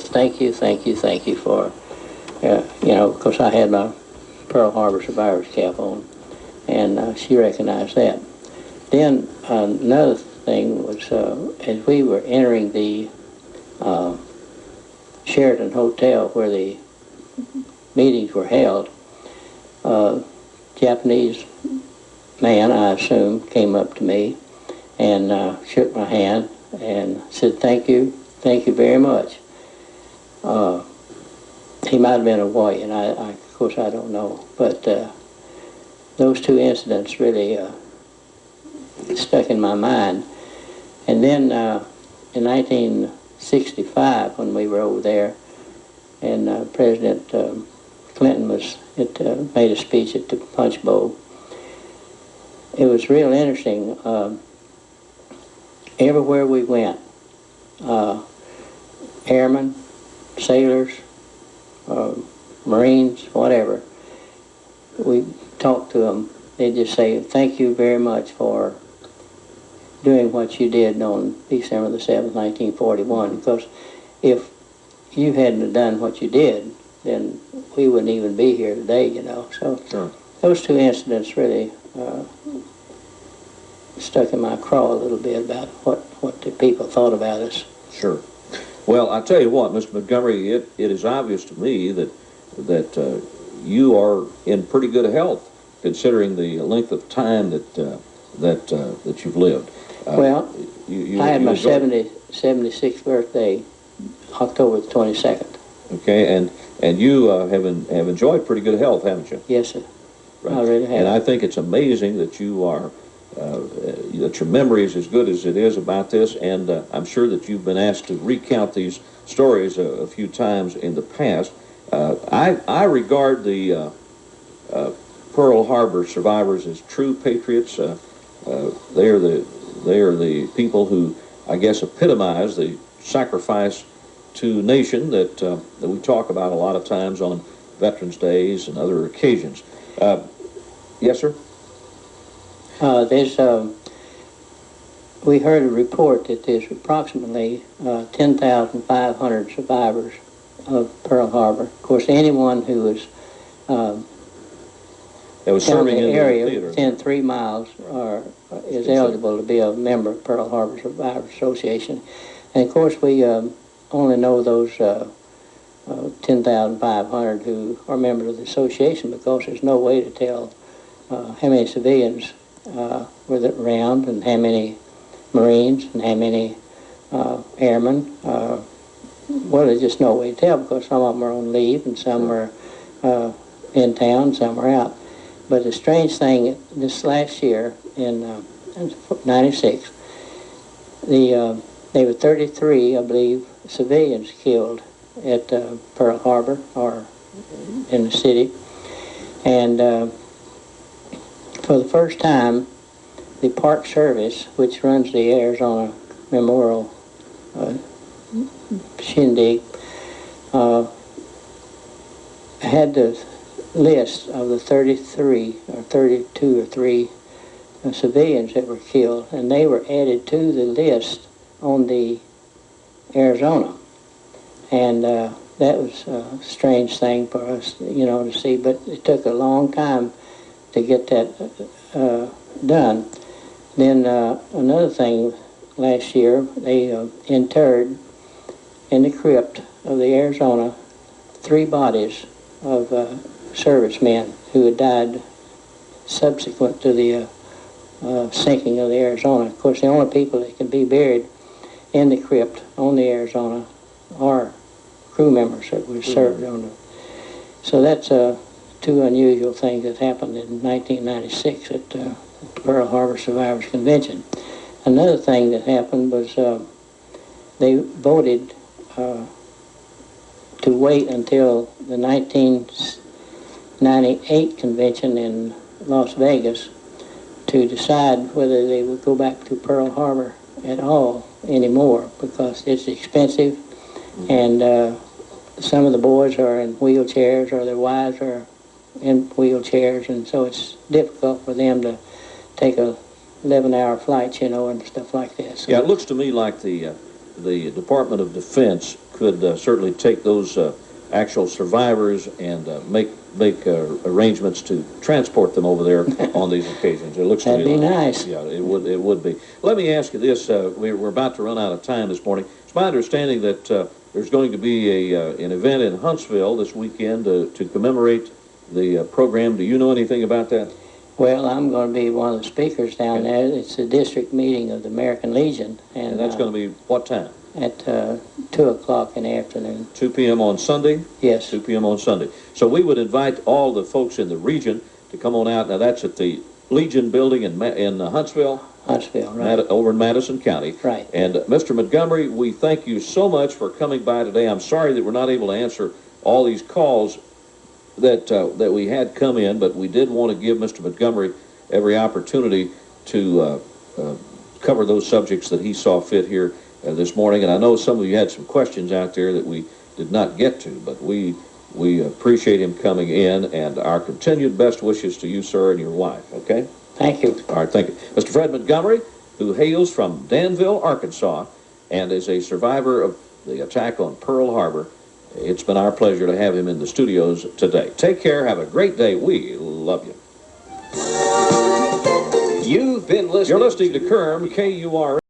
thank you for, you know, because I had my Pearl Harbor survivor's cap on, and she recognized that. Then another thing was, as we were entering the Sheraton Hotel where the meetings were held, Japanese man, I assume, came up to me and shook my hand and said, thank you very much. He might have been a white, and of course I don't know, but those two incidents really stuck in my mind. And then in 1965, when we were over there, and President Clinton made a speech at the Punch Bowl, it was real interesting. Everywhere we went, airmen, sailors, Marines, whatever, we talked to them. They'd just say, thank you very much for doing what you did on December the 7th, 1941, because if you hadn't have done what you did, then we wouldn't even be here today, you know. So sure. Those two incidents really stuck in my craw a little bit about what the people thought about us. Sure. Well, I tell you what, Mr. Montgomery, it is obvious to me that you are in pretty good health, considering the length of time that you've lived. Well, I had my 76th birthday, October the 22nd. Okay, and you have enjoyed pretty good health, haven't you? Yes, sir. Right. I really have. And I think it's amazing that you are, that your memory is as good as it is about this, and I'm sure that you've been asked to recount these stories a few times in the past. I regard the Pearl Harbor survivors as true patriots. They are the people who, I guess, epitomize the sacrifice to nation that we talk about a lot of times on Veterans Days and other occasions. Yes, sir? We heard a report that there's approximately 10,500 survivors of Pearl Harbor. Of course, anyone who was serving in the area theater within 3 miles is eligible to be a member of Pearl Harbor Survivors Association. And of course, we only know those 10,500 who are members of the association, because there's no way to tell how many civilians were around, and how many Marines, and how many airmen. Well, there's just no way to tell, because some of them are on leave, and some are in town, some are out. But the strange thing, this last year, in '96, there were 33, I believe, civilians killed at Pearl Harbor, or in the city. And for the first time, the Park Service, which runs the Arizona Memorial Shindig, had the list of the 33 or 32 or 3 civilians that were killed, and they were added to the list on the Arizona. And that was a strange thing for us, you know, to see, but it took a long time to get that done. Then another thing, last year, they interred in the crypt of the Arizona 3 bodies of servicemen who had died subsequent to the sinking of the Arizona. Of course, the only people that can be buried in the crypt on the Arizona are crew members that were served on it. So that's 2 unusual things that happened in 1996 at the Pearl Harbor Survivors Convention. Another thing that happened was they voted to wait until the 1998 convention in Las Vegas to decide whether they would go back to Pearl Harbor at all anymore, because it's expensive, and some of the boys are in wheelchairs, or their wives are in wheelchairs, and so it's difficult for them to take a 11-hour flight, you know, and stuff like that. So yeah, it looks to me like the the Department of Defense could certainly take those actual survivors and make arrangements to transport them over there on these occasions. It looks to me That'd be like, nice. yeah, it would be. Let me ask you this: we're about to run out of time this morning. It's my understanding that there's going to be an event in Huntsville this weekend to commemorate the program. Do you know anything about that? Well, I'm going to be one of the speakers down there. It's a district meeting of the American Legion. And that's going to be what time? At 2 o'clock in the afternoon. 2 p.m. on Sunday? Yes. 2 p.m. on Sunday. So we would invite all the folks in the region to come on out. Now, that's at the Legion building in Huntsville? Huntsville, right. Over in Madison County. Right. And Mr. Montgomery, we thank you so much for coming by today. I'm sorry that we're not able to answer all these calls that we had come in, but we did want to give Mr. Montgomery every opportunity to cover those subjects that he saw fit here this morning. And I know some of you had some questions out there that we did not get to, but we appreciate him coming in, and our continued best wishes to you, sir, and your wife, okay? Thank you. All right, thank you. Mr. Fred Montgomery, who hails from Danville, Arkansas, and is a survivor of the attack on Pearl Harbor. It's been our pleasure to have him in the studios today. Take care. Have a great day. We love you. You've been listening. You're listening to KURM, KUR.